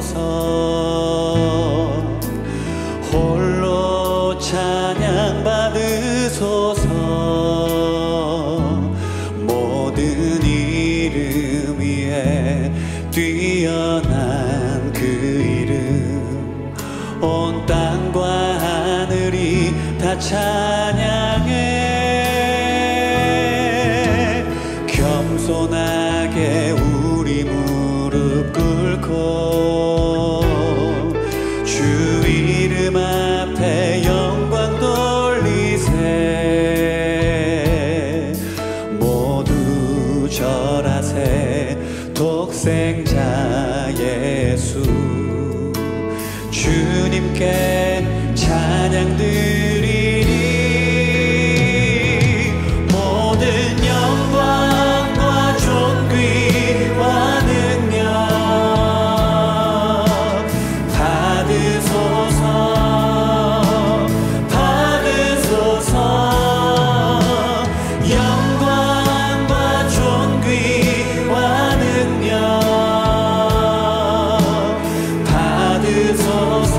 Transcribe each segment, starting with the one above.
받으소서. 홀로 찬양 받으소서. 모든 이름 위에 뛰어난 그 이름, 온 땅과 하늘이 다 찬양해. 겸손하게 우리 무릎 꿇고 주 이름 앞에 영광 돌리세. 모두 절하세. 독생자 예수 주님께 찬양 드리리. 모든 영광과 존귀와 능력 받으소서. 받으소서. 영광과 존귀와 능력 받으소서.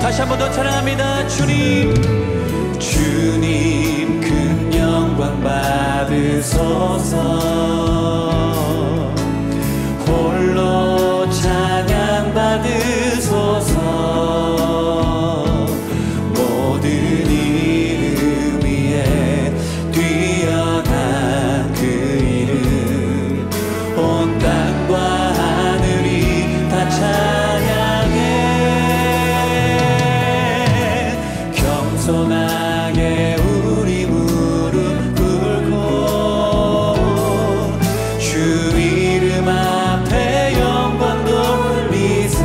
다시 한 번 더 찬양합니다. 주님, 주님 큰 영광 받으소서. 홀로 찬양 받으소서. 모든 이름 위에 뛰어난 그 이름, 온 땅과 하늘이 다 찬양해. 겸손하게 우리 무릎 꿇고 주 이름 앞에 영광 돌리세.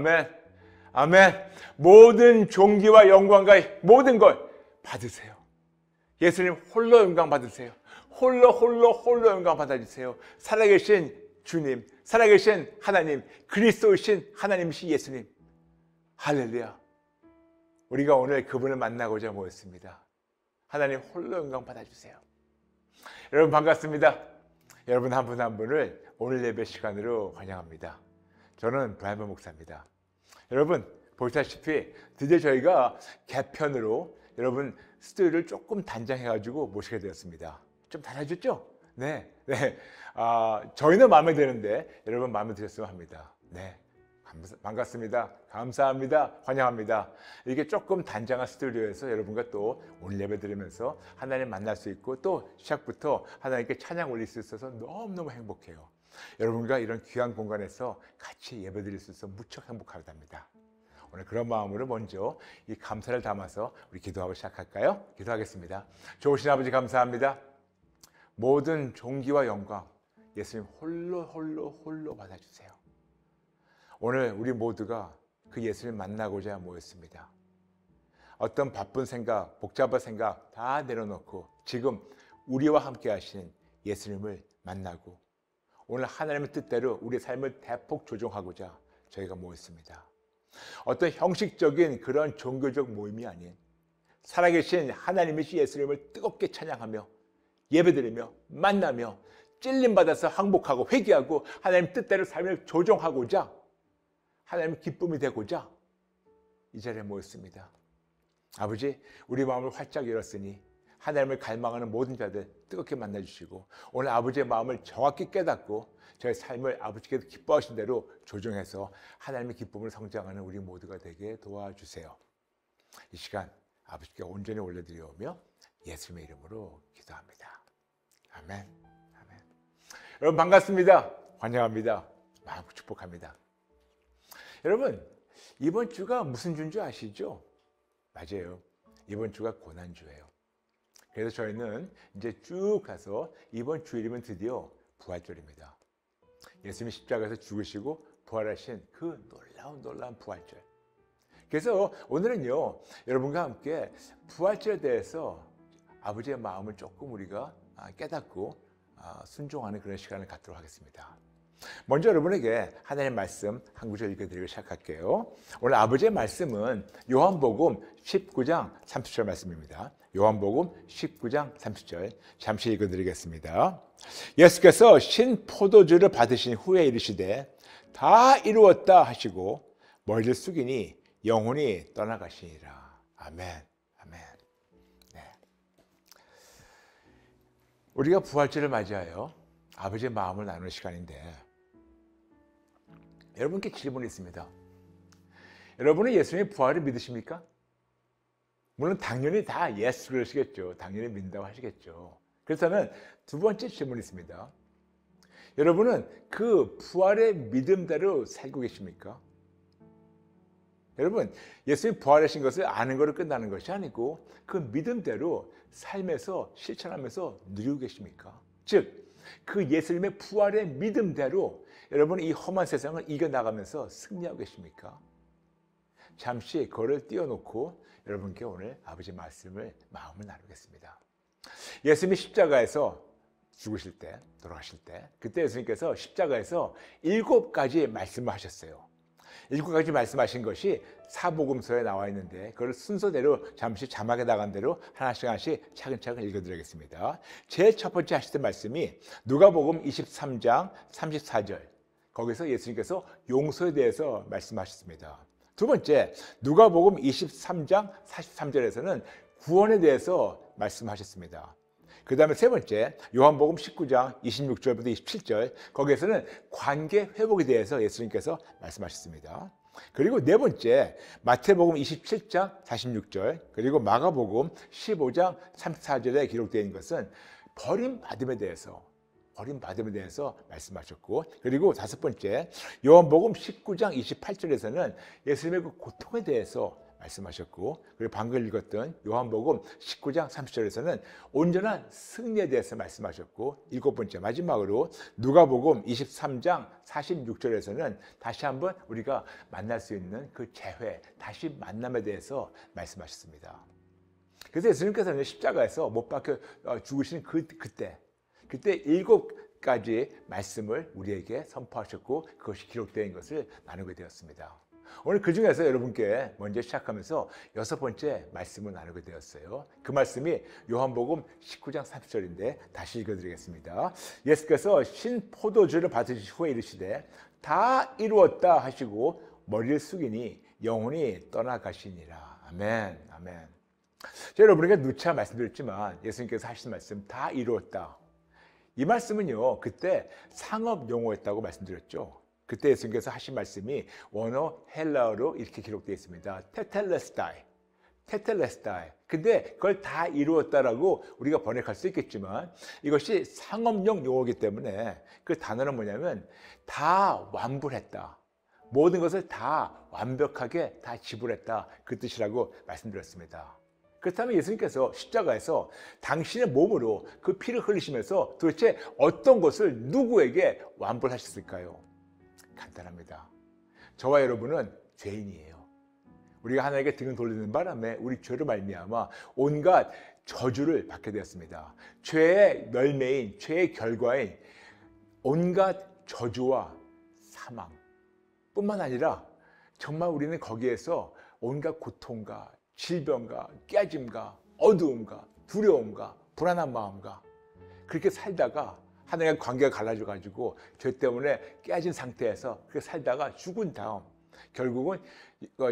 아멘. 아멘. 모든 존귀와 영광과 모든 걸 받으세요. 예수님 홀로 영광 받으세요. 홀로 영광 받아주세요. 살아계신 주님, 살아계신 하나님, 그리스도이신 하나님이신 예수님. 할렐루야. 우리가 오늘 그분을 만나고자 모였습니다. 하나님 홀로 영광 받아주세요. 여러분 반갑습니다. 여러분 한 분 한 분을 오늘 예배 시간으로 환영합니다. 저는 브라이먼 목사입니다. 여러분 보시다시피 드디어 저희가 개편으로 여러분 스튜디오를 조금 단장해가지고 모시게 되었습니다. 좀 달라졌죠? 네. 저희는 마음에 드는데 여러분 마음에 드셨으면 합니다. 네. 반갑습니다. 감사합니다. 환영합니다. 이게 조금 단장한 스튜디오에서 여러분과 또 오늘 예배 드리면서 하나님 만날 수 있고 또 시작부터 하나님께 찬양 올릴 수 있어서 너무너무 행복해요. 여러분과 이런 귀한 공간에서 같이 예배 드릴 수 있어서 무척 행복하답니다. 오늘 그런 마음으로 먼저 이 감사를 담아서 우리 기도하고 시작할까요? 기도하겠습니다. 좋으신 아버지 감사합니다. 모든 존귀와 영광 예수님 홀로 받아주세요. 오늘 우리 모두가 그 예수님 만나고자 모였습니다. 어떤 바쁜 생각, 복잡한 생각 다 내려놓고 지금 우리와 함께 하신 예수님을 만나고 오늘 하나님의 뜻대로 우리 삶을 대폭 조정하고자 저희가 모였습니다. 어떤 형식적인 그런 종교적 모임이 아닌 살아계신 하나님이신 예수님을 뜨겁게 찬양하며 예배드리며 만나며 찔림받아서 항복하고 회개하고 하나님 뜻대로 삶을 조정하고자 하나님의 기쁨이 되고자 이 자리에 모였습니다. 아버지 우리 마음을 활짝 열었으니 하나님을 갈망하는 모든 자들 뜨겁게 만나주시고 오늘 아버지의 마음을 정확히 깨닫고 저의 삶을 아버지께서 기뻐하신 대로 조정해서 하나님의 기쁨을 성장하는 우리 모두가 되게 도와주세요. 이 시간 아버지께 온전히 올려드리오며 예수님의 이름으로 기도합니다. 아멘. 여러분 반갑습니다. 환영합니다. 마음 축복합니다. 여러분 이번 주가 무슨 주인 줄 아시죠? 맞아요. 이번 주가 고난주예요. 그래서 저희는 이제 쭉 가서 이번 주일이면 드디어 부활절입니다. 예수님이 십자가에서 죽으시고 부활하신 그 놀라운 부활절. 그래서 오늘은요 여러분과 함께 부활절에 대해서 아버지의 마음을 조금 우리가 깨닫고 순종하는 그런 시간을 갖도록 하겠습니다. 먼저 여러분에게 하나님의 말씀 한 구절 읽어드리고 시작할게요. 오늘 아버지의 말씀은 요한복음 19장 30절 말씀입니다. 요한복음 19장 30절 잠시 읽어드리겠습니다. 예수께서 신 포도주를 받으신 후에 이르시되 다 이루었다 하시고 머리를 숙이니 영혼이 떠나가시니라. 아멘. 네. 우리가 부활절을 맞이하여 아버지의 마음을 나누는 시간인데 여러분께 질문이 있습니다. 여러분은 예수님의 부활을 믿으십니까? 물론 당연히 다 예스 그러시겠죠. 당연히 믿는다고 하시겠죠. 그래서는 두 번째 질문이 있습니다. 여러분은 그 부활의 믿음대로 살고 계십니까? 여러분 예수님이 부활하신 것을 아는 것으로 끝나는 것이 아니고 그 믿음대로 삶에서 실천하면서 누리고 계십니까? 즉 그 예수님의 부활의 믿음대로 여러분은 이 험한 세상을 이겨나가면서 승리하고 계십니까? 잠시 그거를 띄워놓고 여러분께 오늘 아버지 말씀을 마음을 나누겠습니다. 예수님이 십자가에서 죽으실 때, 돌아가실 때 그때 예수님께서 십자가에서 7가지 말씀을 하셨어요. 7가지 말씀하신 것이 사복음서에 나와 있는데 그걸 순서대로 잠시 자막에 나간 대로 하나씩 차근차근 읽어드리겠습니다. 제일 첫 번째 하셨던 말씀이 누가복음 23장 34절 거기서 예수님께서 용서에 대해서 말씀하셨습니다. 두 번째 누가복음 23장 43절에서는 구원에 대해서 말씀하셨습니다. 그 다음에 세 번째 요한복음 19장 26절부터 27절 거기에서는 관계 회복에 대해서 예수님께서 말씀하셨습니다. 그리고 네 번째 마태복음 27장 46절 그리고 마가복음 15장 34절에 기록되어 있는 것은 버림받음에 대해서 말씀하셨고 그리고 다섯 번째 요한복음 19장 28절에서는 예수님의 그 고통에 대해서 말씀하셨고, 그리고 방금 읽었던 요한복음 19장 30절에서는 온전한 승리에 대해서 말씀하셨고, 7번째 마지막으로 누가복음 23장 46절에서는 다시 한번 우리가 만날 수 있는 그 재회, 다시 만남에 대해서 말씀하셨습니다. 그래서 예수님께서는 십자가에서 못 박혀 죽으시는 그때 7가지 말씀을 우리에게 선포하셨고, 그것이 기록된 것을 나누게 되었습니다. 오늘 그 중에서 여러분께 먼저 시작하면서 6번째 말씀을 나누게 되었어요. 그 말씀이 요한복음 19장 30절인데 다시 읽어드리겠습니다. 예수께서 신포도주를 받으신 후에 이르시되 다 이루었다 하시고 머리를 숙이니 영혼이 떠나가시니라. 아멘, 아멘. 제가 여러분에게 누차 말씀드렸지만 예수님께서 하신 말씀 다 이루었다. 이 말씀은요, 그때 상업 용어였다고 말씀드렸죠. 그때 예수님께서 하신 말씀이 원어 헬라어로 이렇게 기록되어 있습니다. 테텔레스타이, 테텔레스타이. 근데 그걸 다 이루었다라고 우리가 번역할 수 있겠지만 이것이 상업용 용어이기 때문에 그 단어는 뭐냐면 다 완불했다. 모든 것을 다 완벽하게 다 지불했다. 그 뜻이라고 말씀드렸습니다. 그렇다면 예수님께서 십자가에서 당신의 몸으로 그 피를 흘리시면서 도대체 어떤 것을 누구에게 완불하셨을까요? 간단합니다. 저와 여러분은 죄인이에요. 우리가 하나님께 등을 돌리는 바람에 우리 죄로 말미암아 온갖 저주를 받게 되었습니다. 죄의 열매인, 죄의 결과인 온갖 저주와 사망 뿐만 아니라 정말 우리는 거기에서 온갖 고통과 질병과 깨짐과 어두움과 두려움과 불안한 마음과 그렇게 살다가 하나님과 관계가 갈라져가지고 죄 때문에 깨진 상태에서 그렇게 살다가 죽은 다음 결국은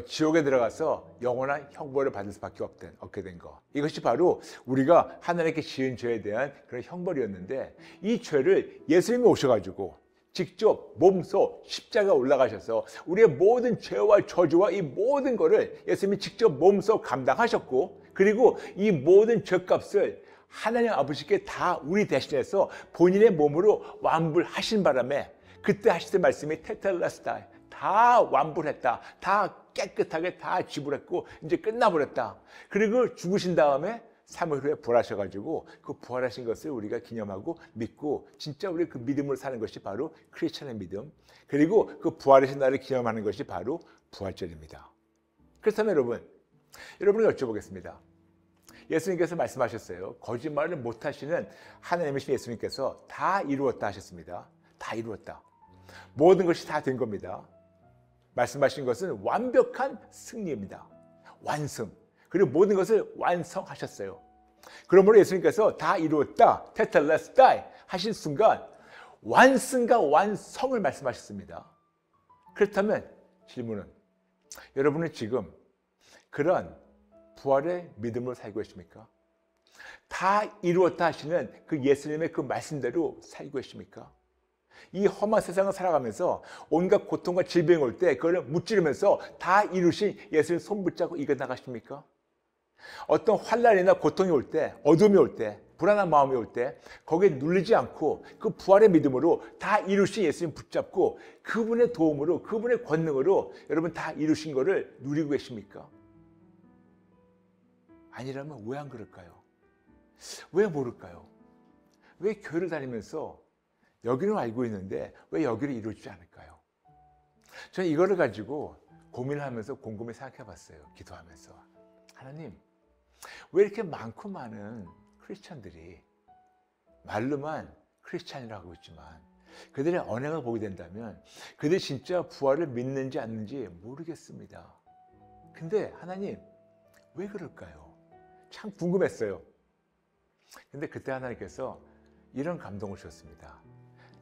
지옥에 들어가서 영원한 형벌을 받을 수밖에 없게 된 거. 이것이 바로 우리가 하나님께 지은 죄에 대한 그런 형벌이었는데 이 죄를 예수님이 오셔가지고 직접 몸소 십자가에 올라가셔서 우리의 모든 죄와 저주와 이 모든 거를 예수님이 직접 몸소 감당하셨고, 그리고 이 모든 죄값을 하나님 아버지께 다 우리 대신해서 본인의 몸으로 완불하신 바람에 그때 하시던 말씀이 테텔레스타이, 다 완불했다, 다 깨끗하게 다 지불했고 이제 끝나버렸다. 그리고 죽으신 다음에 3일 후에 부활하셔가지고 그 부활하신 것을 우리가 기념하고 믿고 진짜 우리 그 믿음으로 사는 것이 바로 크리스천의 믿음, 그리고 그 부활하신 날을 기념하는 것이 바로 부활절입니다. 그렇다면 여러분에게 여쭤보겠습니다. 예수님께서 말씀하셨어요. 거짓말을 못하시는 하나님이신 예수님께서 다 이루었다 하셨습니다. 다 이루었다. 모든 것이 다 된 겁니다. 말씀하신 것은 완벽한 승리입니다. 완승. 그리고 모든 것을 완성하셨어요. 그러므로 예수님께서 다 이루었다, 테텔레스타이 하신 순간 완승과 완성을 말씀하셨습니다. 그렇다면 질문은, 여러분은 지금 그런 부활의 믿음으로 살고 계십니까? 다 이루었다 하시는 그 예수님의 그 말씀대로 살고 계십니까? 이 험한 세상을 살아가면서 온갖 고통과 질병이 올 때 그걸 무찌르면서 다 이루신 예수님 손 붙잡고 이겨나가십니까? 어떤 환난이나 고통이 올 때, 어둠이 올 때, 불안한 마음이 올 때 거기에 눌리지 않고 그 부활의 믿음으로 다 이루신 예수님 붙잡고 그분의 도움으로, 그분의 권능으로 여러분 다 이루신 거를 누리고 계십니까? 아니라면 왜 안 그럴까요? 왜 모를까요? 왜 교회를 다니면서 여기는 알고 있는데 왜 여기를 이루지 않을까요? 저는 이거를 가지고 고민을 하면서 곰곰이 생각해 봤어요. 기도하면서. 하나님, 왜 이렇게 많고 많은 크리스찬들이 말로만 크리스찬이라고 하고 있지만 그들의 언행을 보게 된다면 그들이 진짜 부활을 믿는지 않는지 모르겠습니다. 근데 하나님, 왜 그럴까요? 참 궁금했어요. 근데 그때 하나님께서 이런 감동을 주셨습니다.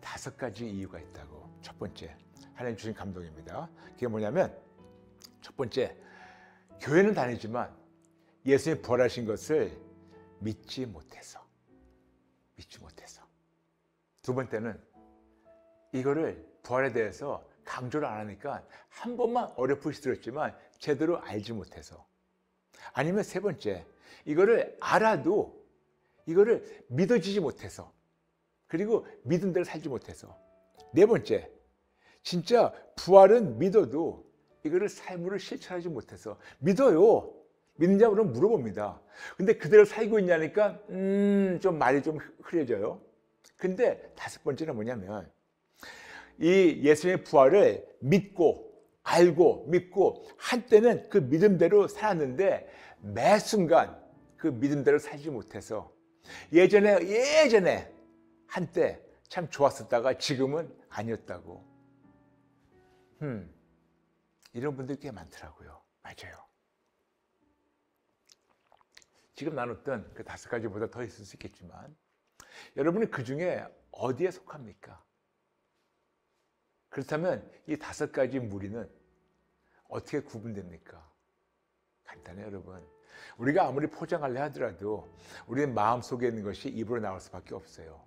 5가지 이유가 있다고. 첫 번째, 하나님 주신 감동입니다. 그게 뭐냐면, 첫 번째, 교회는 다니지만 예수님이 부활하신 것을 믿지 못해서. 두 번째는 이거를 부활에 대해서 강조를 안 하니까 한 번만 어렴풋이 들었지만 제대로 알지 못해서. 아니면 세 번째, 이거를 알아도 이거를 믿어지지 못해서, 그리고 믿은 대로 살지 못해서. 네 번째, 진짜 부활은 믿어도 이거를 삶으로 실천하지 못해서 믿어요. 믿느냐고 그러면 물어봅니다. 근데 그대로 살고 있냐니까 좀 말이 좀 흐려져요. 근데 다섯 번째는 뭐냐면 이 예수님의 부활을 믿고 알고 믿고 한때는 그 믿음대로 살았는데 매 순간 그 믿음대로 살지 못해서 예전에 한때 참 좋았었다가 지금은 아니었다고. 이런 분들이 꽤 많더라고요. 맞아요. 지금 나눴던 그 다섯 가지보다 더 있을 수 있겠지만 여러분은 그 중에 어디에 속합니까? 그렇다면 이 다섯 가지 무리는 어떻게 구분됩니까? 간단해요, 여러분. 우리가 아무리 포장하려 하더라도 우리의 마음속에 있는 것이 입으로 나올 수밖에 없어요.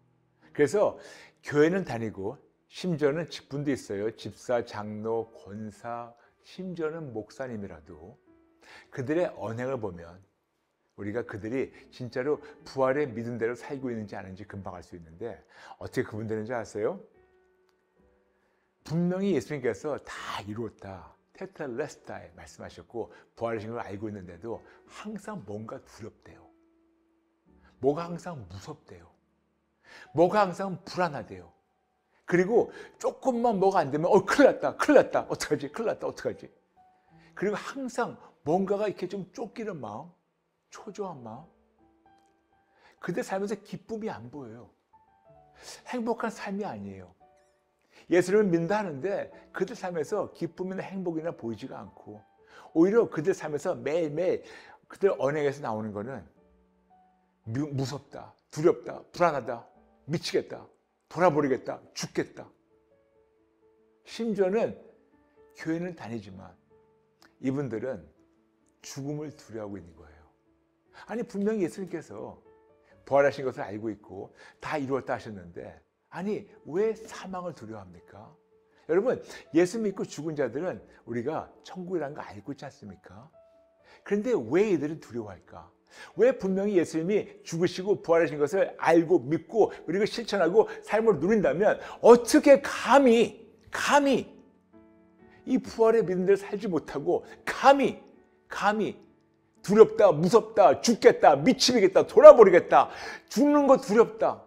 그래서 교회는 다니고 심지어는 직분도 있어요. 집사, 장로, 권사, 심지어는 목사님이라도 그들의 언행을 보면 우리가 그들이 진짜로 부활의 믿음대로 살고 있는지 아닌지 금방 알 수 있는데 어떻게 구분되는지 아세요? 분명히 예수님께서 다 이루었다, 테텔레스타에 말씀하셨고 부활하신 걸 알고 있는데도 항상 뭔가 두렵대요. 뭐가 항상 무섭대요. 뭐가 항상 불안하대요. 그리고 조금만 뭐가 안 되면 큰일 났다 어떡하지, 큰일 났다 어떡하지. 그리고 항상 뭔가가 이렇게 좀 쫓기는 마음, 초조한 마음. 그들 살면서 기쁨이 안 보여요. 행복한 삶이 아니에요. 예수님을 믿는다 하는데 그들 삶에서 기쁨이나 행복이나 보이지가 않고 오히려 그들 삶에서 매일매일 그들 언행에서 나오는 거는 무섭다, 두렵다, 불안하다, 미치겠다, 돌아버리겠다, 죽겠다. 심지어는 교회는 다니지만 이분들은 죽음을 두려워하고 있는 거예요. 아니 분명히 예수님께서 부활하신 것을 알고 있고 다 이루었다 하셨는데 아니 왜 사망을 두려워합니까? 여러분 예수 믿고 죽은 자들은 우리가 천국이라는 거 알고 있지 않습니까? 그런데 왜 이들은 두려워할까? 왜 분명히 예수님이 죽으시고 부활하신 것을 알고 믿고 그리고 실천하고 삶을 누린다면 어떻게 감히 이 부활의 믿음대로 살지 못하고 감히 두렵다, 무섭다, 죽겠다, 미치겠다, 돌아버리겠다, 죽는 거 두렵다.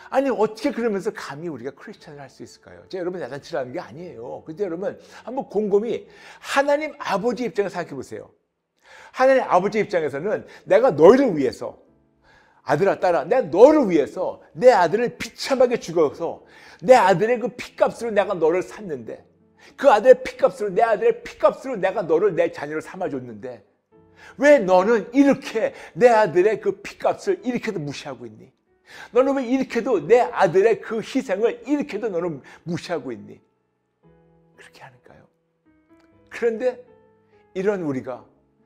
아니 어떻게 그러면서 감히 우리가 크리스찬을 할 수 있을까요? 제가 여러분 야단치라는 게 아니에요. 근데 여러분 한번 곰곰이 하나님 아버지 입장에서 생각해 보세요. 하나님 아버지 입장에서는 내가 너희를 위해서 아들아 딸아 내가 너를 위해서 내 아들을 비참하게 죽어서 내 아들의 그 피값으로 내가 너를 샀는데 그 아들의 피값으로 내 아들의 피값으로 내가 너를 내 자녀로 삼아줬는데 왜 너는 이렇게 내 아들의 그 피값을 이렇게도 무시하고 있니? 너는 왜 이렇게도 내 아들의 그 희생을 이렇게도 너는 무시하고 있니? 그렇게 하니까요. 그런데 이런 우리가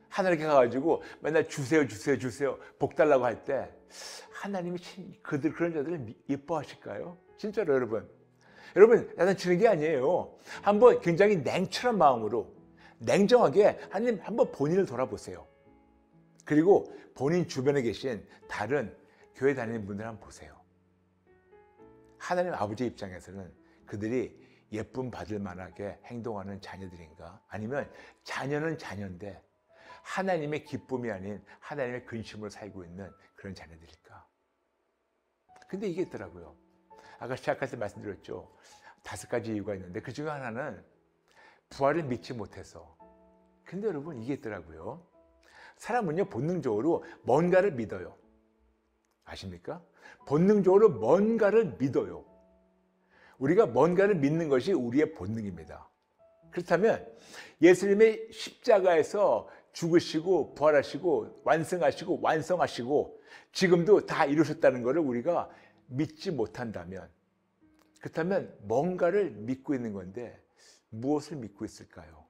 하나님께 가가지고 맨날 주세요 복 달라고 할 때 하나님이 그런 자들을 이뻐하실까요? 진짜로 여러분 야단치는 게 아니에요. 한번 굉장히 냉철한 마음으로 냉정하게 하나님 한번 본인을 돌아보세요. 그리고 본인 주변에 계신 다른 교회 다니는 분들 한번 보세요. 하나님 아버지 입장에서는 그들이 예쁨 받을 만하게 행동하는 자녀들인가? 아니면 자녀는 자녀인데 하나님의 기쁨이 아닌 하나님의 근심으로 살고 있는 그런 자녀들일까? 근데 이게 있더라고요. 아까 시작할 때 말씀드렸죠. 5가지 이유가 있는데 그 중에 하나는 부활을 믿지 못해서. 근데 여러분 이게 있더라고요. 사람은요 본능적으로 뭔가를 믿어요. 아십니까? 본능적으로 뭔가를 믿어요. 우리가 뭔가를 믿는 것이 우리의 본능입니다. 그렇다면 예수님의 십자가에서 죽으시고 부활하시고 완성하시고 완성하시고 지금도 다 이루셨다는 것을 우리가 믿지 못한다면 그렇다면 뭔가를 믿고 있는 건데 무엇을 믿고 있을까요?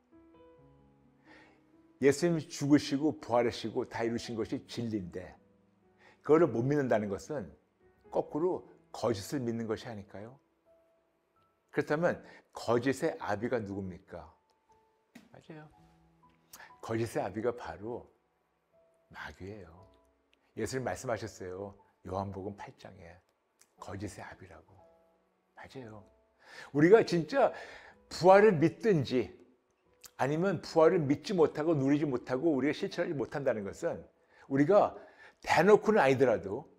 예수님이 죽으시고 부활하시고 다 이루신 것이 진리인데 그거를 못 믿는다는 것은 거꾸로 거짓을 믿는 것이 아닐까요? 그렇다면 거짓의 아비가 누굽니까? 맞아요. 거짓의 아비가 바로 마귀예요. 예수님 말씀하셨어요. 요한복음 8장에 거짓의 아비라고. 맞아요. 우리가 진짜 부활을 믿든지 아니면 부활을 믿지 못하고 누리지 못하고 우리가 실천하지 못한다는 것은 우리가 대놓고는 아니더라도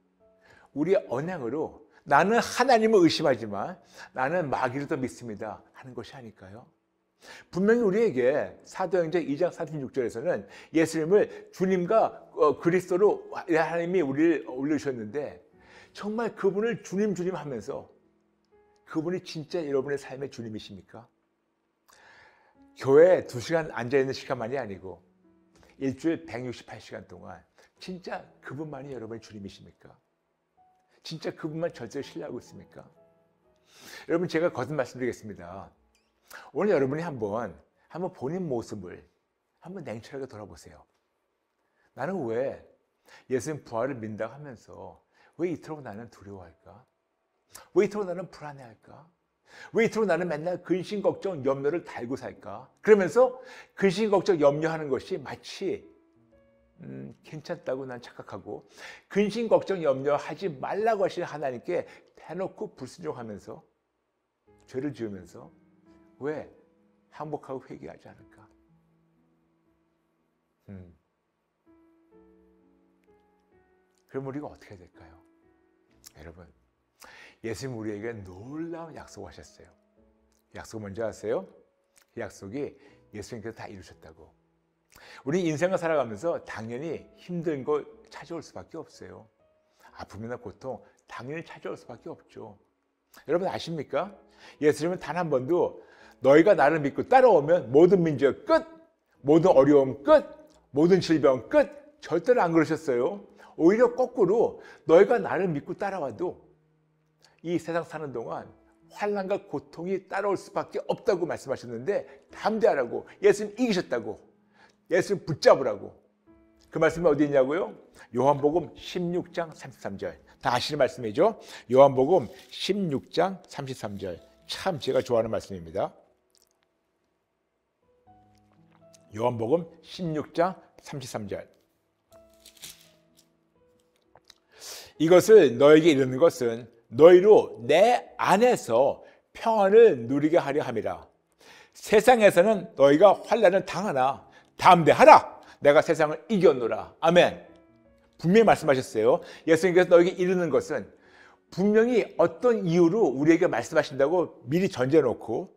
우리의 언행으로 나는 하나님을 의심하지만 나는 마귀를 더 믿습니다 하는 것이 아닐까요? 분명히 우리에게 사도행전 2장 36절에서는 예수님을 주님과 그리스도로 하나님이 우리를 올려주셨는데 정말 그분을 주님 하면서 그분이 진짜 여러분의 삶의 주님이십니까? 교회에 2시간 앉아있는 시간만이 아니고 일주일 168시간 동안 진짜 그분만이 여러분의 주님이십니까? 진짜 그분만 절대로 신뢰하고 있습니까? 여러분 제가 거듭 말씀드리겠습니다. 오늘 여러분이 한번 본인 모습을 한번 냉철하게 돌아보세요. 나는 왜 예수님 부활을 믿는다고 하면서 왜 이토록 나는 두려워할까? 왜 이토록 나는 불안해할까? 왜 이토록 나는 맨날 근심, 걱정, 염려를 달고 살까? 그러면서 근심, 걱정, 염려하는 것이 마치 괜찮다고 난 착각하고 근심, 걱정, 염려하지 말라고 하시는 하나님께 대놓고 불순종하면서 죄를 지으면서 왜 항복하고 회개하지 않을까? 그럼 우리가 어떻게 해야 될까요? 여러분, 예수님 우리에게 놀라운 약속을 하셨어요. 약속 뭔지 아세요? 그 약속이 예수님께서 다 이루셨다고. 우리 인생을 살아가면서 당연히 힘든 거 찾아올 수밖에 없어요. 아픔이나 고통 당연히 찾아올 수밖에 없죠. 여러분 아십니까? 예수님은 단 한 번도 너희가 나를 믿고 따라오면 모든 문제 끝, 모든 어려움 끝, 모든 질병 끝, 절대로 안 그러셨어요. 오히려 거꾸로 너희가 나를 믿고 따라와도 이 세상 사는 동안 환난과 고통이 따라올 수밖에 없다고 말씀하셨는데 담대하라고, 예수님 이기셨다고, 예수님 붙잡으라고. 그 말씀이 어디 있냐고요? 요한복음 16장 33절. 다 아시는 말씀이죠? 요한복음 16장 33절. 참 제가 좋아하는 말씀입니다. 요한복음 16장 33절. 이것을 너에게 이르는 것은 너희로 내 안에서 평안을 누리게 하려 함이라. 세상에서는 너희가 환난을 당하나 담대하라. 내가 세상을 이겼노라. 아멘. 분명히 말씀하셨어요. 예수님께서 너에게 이르는 것은 분명히 어떤 이유로 우리에게 말씀하신다고 미리 전제해놓고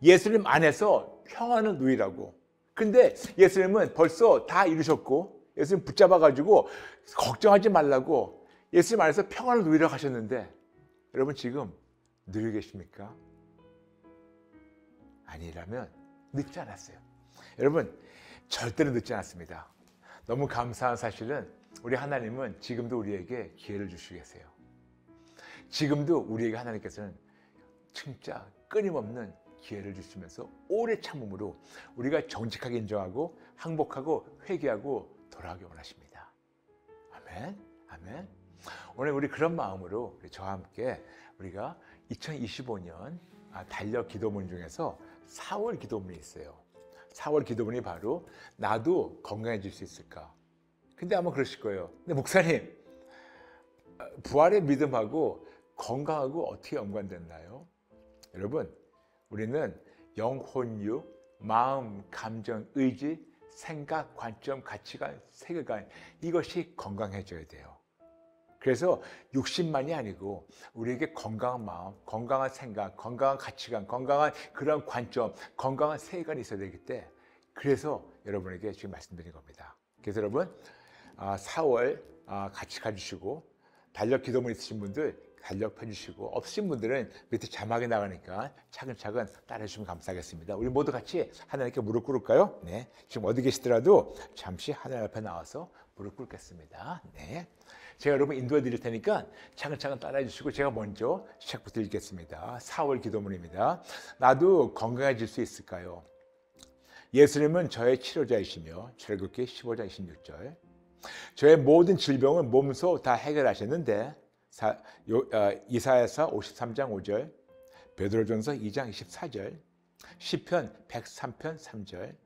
예수님 안에서 평안을 누리라고. 근데 예수님은 벌써 다 이루셨고 예수님 붙잡아가지고 걱정하지 말라고 예수님 안에서 평안을 누리라고 하셨는데 여러분 지금 누리고 계십니까? 아니라면 늦지 않았어요. 여러분 절대로 늦지 않았습니다. 너무 감사한 사실은 우리 하나님은 지금도 우리에게 기회를 주시고 계세요. 지금도 우리에게 하나님께서는 진짜 끊임없는 기회를 주시면서 오래 참음으로 우리가 정직하게 인정하고 항복하고 회개하고 돌아가기 원하십니다. 아멘. 아멘. 오늘 우리 그런 마음으로 저와 함께 우리가 2025년 달력 기도문 중에서 4월 기도문이 있어요. 4월 기도문이 바로 나도 건강해질 수 있을까? 근데 아마 그러실 거예요. 근데 목사님, 부활의 믿음하고 건강하고 어떻게 연관됐나요? 여러분, 우리는 영혼유, 마음, 감정, 의지, 생각, 관점, 가치관, 세계관 이것이 건강해져야 돼요. 그래서 육신만이 아니고 우리에게 건강한 마음, 건강한 생각, 건강한 가치관, 건강한 그런 관점, 건강한 세계관이 있어야 되기 때문에 그래서 여러분에게 지금 말씀드린 겁니다. 그래서 여러분 4월 같이 가주시고 달력 기도문 있으신 분들 달력 펴주시고 없으신 분들은 밑에 자막이 나가니까 차근차근 따라주시면 감사하겠습니다. 우리 모두 같이 하나님께 무릎 꿇을까요? 네, 지금 어디 계시더라도 잠시 하나님 앞에 나와서 무릎 꿇겠습니다. 네, 제가 여러분 인도해 드릴 테니까 차근차근 따라해 주시고 제가 먼저 시작부터 읽겠습니다. 4월 기도문입니다. 나도 건강해질 수 있을까요? 예수님은 저의 치료자이시며 출애굽기 15장 26절 저의 모든 질병을 몸소 다 해결하셨는데 이사야서 53장 5절 베드로전서 2장 24절 시편 103편 3절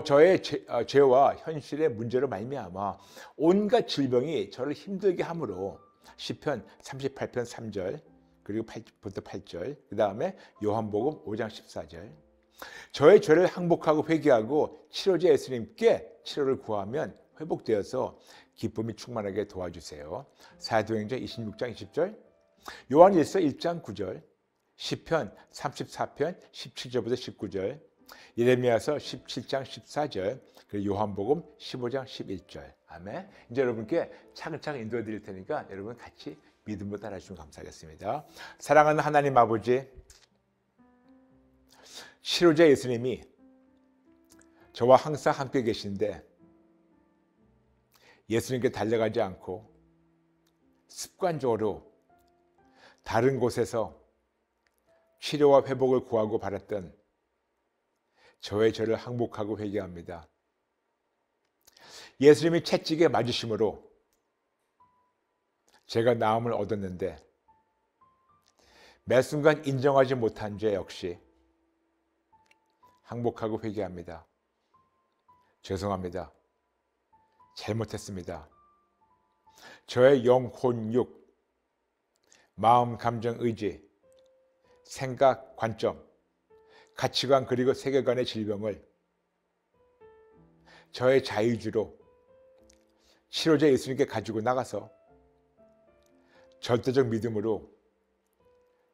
저의 죄와 현실의 문제로 말미암아 온갖 질병이 저를 힘들게 하므로 시편 38편 3절 그리고 8부터 8절 그 다음에 요한복음 5장 14절 저의 죄를 항복하고 회개하고 치료자 예수님께 치료를 구하면 회복되어서 기쁨이 충만하게 도와주세요. 사도행전 26장 20절, 요한일서 1장 9절, 시편 34편 17절부터 19절, 예레미야서 17장 14절, 그리고 요한복음 15장 11절. 아멘. 이제 여러분께 차근차근 인도해 드릴 테니까 여러분 같이 믿음으로 따라 주시면 감사하겠습니다. 사랑하는 하나님 아버지, 치료자 예수님이 저와 항상 함께 계신데 예수님께 달려가지 않고 습관적으로 다른 곳에서 치료와 회복을 구하고 바랐던 저의 죄를 항복하고 회개합니다. 예수님이 채찍에 맞으심으로 제가 나음을 얻었는데 매 순간 인정하지 못한 죄 역시 항복하고 회개합니다. 죄송합니다. 잘못했습니다. 저의 영, 혼, 육, 마음, 감정, 의지, 생각, 관점, 가치관 그리고 세계관의 질병을 저의 자유주로 치료자 예수님께 가지고 나가서 절대적 믿음으로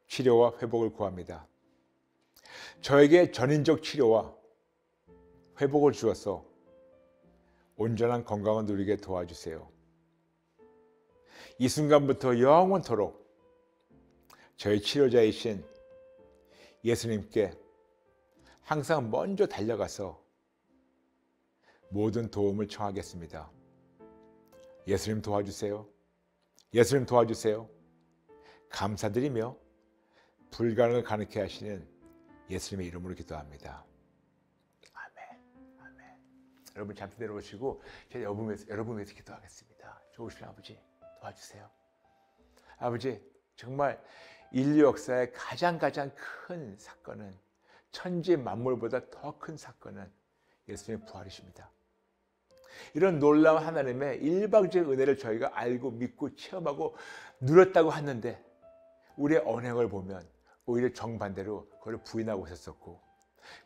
치료와 회복을 구합니다. 저에게 전인적 치료와 회복을 주어서 온전한 건강을 누리게 도와주세요. 이 순간부터 영원토록 저희 치료자이신 예수님께 항상 먼저 달려가서 모든 도움을 청하겠습니다. 예수님 도와주세요. 예수님 도와주세요. 감사드리며 불가능을 가능케 하시는 예수님의 이름으로 기도합니다. 아멘. 아멘. 여러분 잠시 내려오시고 제가 여러분 위해서 기도하겠습니다. 좋으신 아버지 도와주세요. 아버지, 정말 인류 역사의 가장 큰 사건은, 천지 만물보다 더 큰 사건은 예수님의 부활이십니다. 이런 놀라운 하나님의 일방적인 은혜를 저희가 알고 믿고 체험하고 누렸다고 하는데 우리의 언행을 보면 오히려 정반대로 그걸 부인하고 있었고,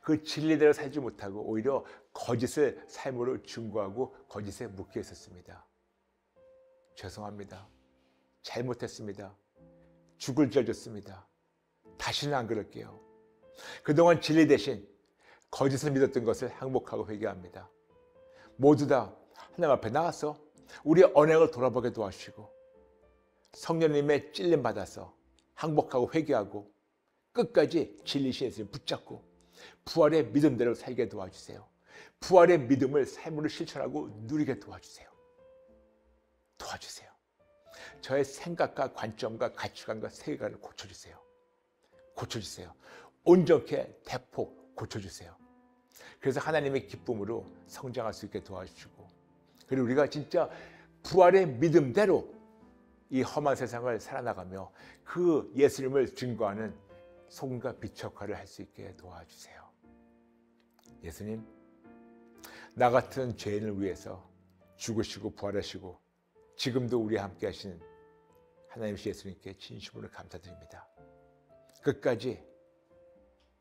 그 진리대로 살지 못하고 오히려 거짓을 삶으로 증거하고 거짓에 묶여 있었습니다. 죄송합니다. 잘못했습니다. 죽을 죄 졌습니다. 다시는 안 그럴게요. 그동안 진리 대신 거짓을 믿었던 것을 항복하고 회개합니다. 모두 다 하나님 앞에 나가서 우리의 언행을 돌아보게 도와주시고 성령님의 찔림 받아서 항복하고 회개하고 끝까지 진리신 예수님 붙잡고 부활의 믿음대로 살게 도와주세요. 부활의 믿음을 삶으로 실천하고 누리게 도와주세요. 도와주세요. 저의 생각과 관점과 가치관과 세계관을 고쳐주세요. 고쳐주세요. 온전케 대폭 고쳐주세요. 그래서 하나님의 기쁨으로 성장할 수 있게 도와주시고, 그리고 우리가 진짜 부활의 믿음대로 이 험한 세상을 살아나가며 그 예수님을 증거하는 소금과 빛 역할을 할 수 있게 도와주세요. 예수님, 나 같은 죄인을 위해서 죽으시고 부활하시고 지금도 우리와 함께 하시는 하나님이신 예수님께 진심으로 감사드립니다. 끝까지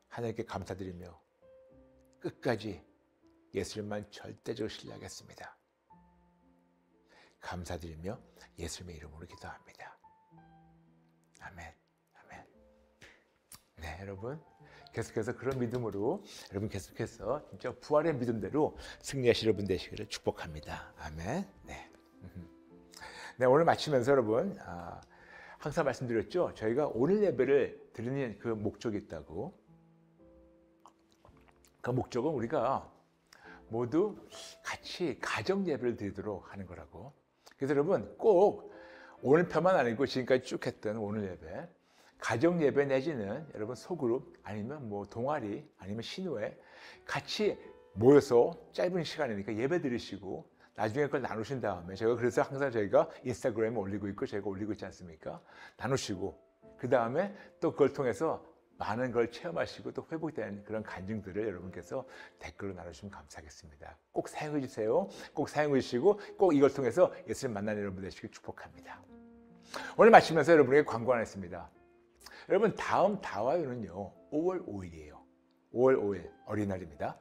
하나님께 감사드리며 끝까지 예수님만 절대적으로 신뢰하겠습니다. 감사드리며 예수님의 이름으로 기도합니다. 아멘. 아멘. 네, 여러분 계속해서 그런 믿음으로 여러분 계속해서 진짜 부활의 믿음대로 승리하실 여러분 되시기를 축복합니다. 아멘. 네. 네, 오늘 마치면서 여러분 항상 말씀드렸죠. 저희가 오늘 예배를 드리는 그 목적이 있다고. 그 목적은 우리가 모두 같이 가정 예배를 드리도록 하는 거라고. 그래서 여러분 꼭 오늘편만 아니고 지금까지 쭉 했던 오늘 예배, 가정 예배 내지는 여러분 소그룹 아니면 뭐 동아리 아니면 신호회 같이 모여서 짧은 시간이니까 예배 드리시고 나중에 그걸 나누신 다음에, 제가 그래서 항상 저희가 인스타그램에 올리고 있고 제가 올리고 있지 않습니까? 나누시고 그 다음에 또 그걸 통해서 많은 걸 체험하시고 또 회복된 그런 간증들을 여러분께서 댓글로 나누시면 감사하겠습니다. 꼭 사용해 주세요. 꼭 사용해 주시고 꼭 이걸 통해서 예수님 만나는 여러분 되시길 축복합니다. 오늘 마치면서 여러분에게 광고 하나 했습니다. 여러분 다음 다화요는요 5월 5일이에요. 5월 5일 어린날입니다.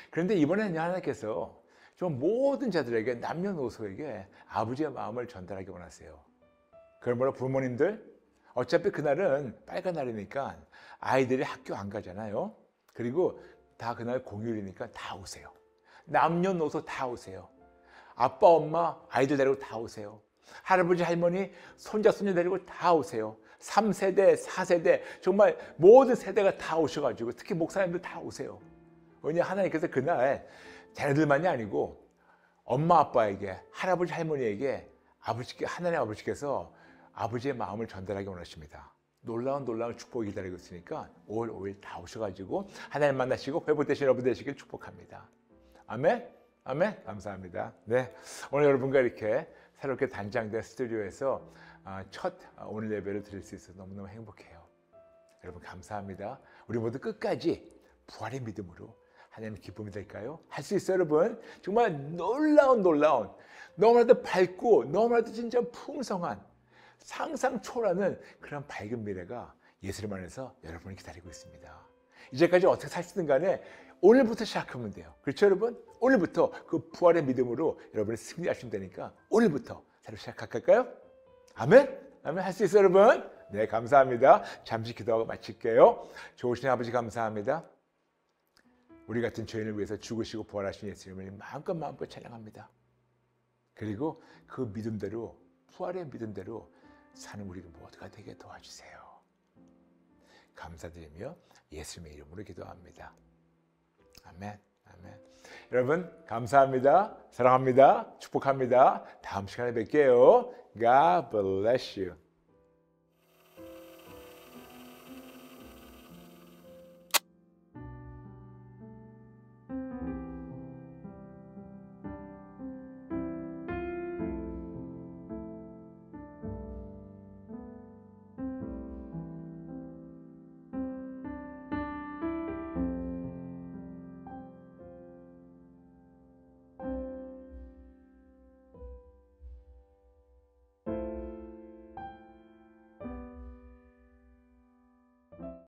그런데 이번에는 하나님께서 좀 모든 자들에게 남녀노소에게 아버지의 마음을 전달하기 원하세요. 그러므로 부모님들 어차피 그날은 빨간 날이니까 아이들이 학교 안 가잖아요. 그리고 다 그날 공휴일이니까 다 오세요. 남녀노소 다 오세요. 아빠 엄마 아이들 데리고 다 오세요. 할아버지 할머니 손자 손녀 데리고 다 오세요. 3세대 4세대 정말 모든 세대가 다 오셔가지고 특히 목사님들 다 오세요. 왜냐 하나님께서 그날 자녀들만이 아니고 엄마 아빠에게 할아버지 할머니에게 하나님 아버지께서 아버지의 마음을 전달하기 원하십니다. 놀라운 축복이 기다리고 있으니까 5월 5일 다 오셔가지고 하나님 만나시고 회복되신 여러분 되시길 축복합니다. 아멘? 아멘? 감사합니다. 네, 오늘 여러분과 이렇게 새롭게 단장된 스튜디오에서 첫 오늘 예배를 드릴 수 있어서 너무너무 행복해요. 여러분 감사합니다. 우리 모두 끝까지 부활의 믿음으로 하나님 기쁨이 될까요? 할 수 있어요, 여러분. 정말 놀라운 너무나도 밝고 너무나도 진짜 풍성한 상상 초월하는 그런 밝은 미래가 예수님 안에서 여러분을 기다리고 있습니다. 이제까지 어떻게 사시든 간에 오늘부터 시작하면 돼요. 그렇죠, 여러분? 오늘부터 그 부활의 믿음으로 여러분이 승리하시면 되니까 오늘부터 새로 시작할까요? 아멘? 아멘? 할 수 있어요, 여러분? 네, 감사합니다. 잠시 기도하고 마칠게요. 좋으신 아버지 감사합니다. 우리 같은 죄인을 위해서 죽으시고 부활하신 예수님을 마음껏 찬양합니다. 그리고 그 믿음대로, 부활의 믿음대로 사는 우리 모두가 되게 도와주세요. 감사드리며 예수님의 이름으로 기도합니다. 아멘. 아멘. 여러분 감사합니다. 사랑합니다. 축복합니다. 다음 시간에 뵐게요. God bless you.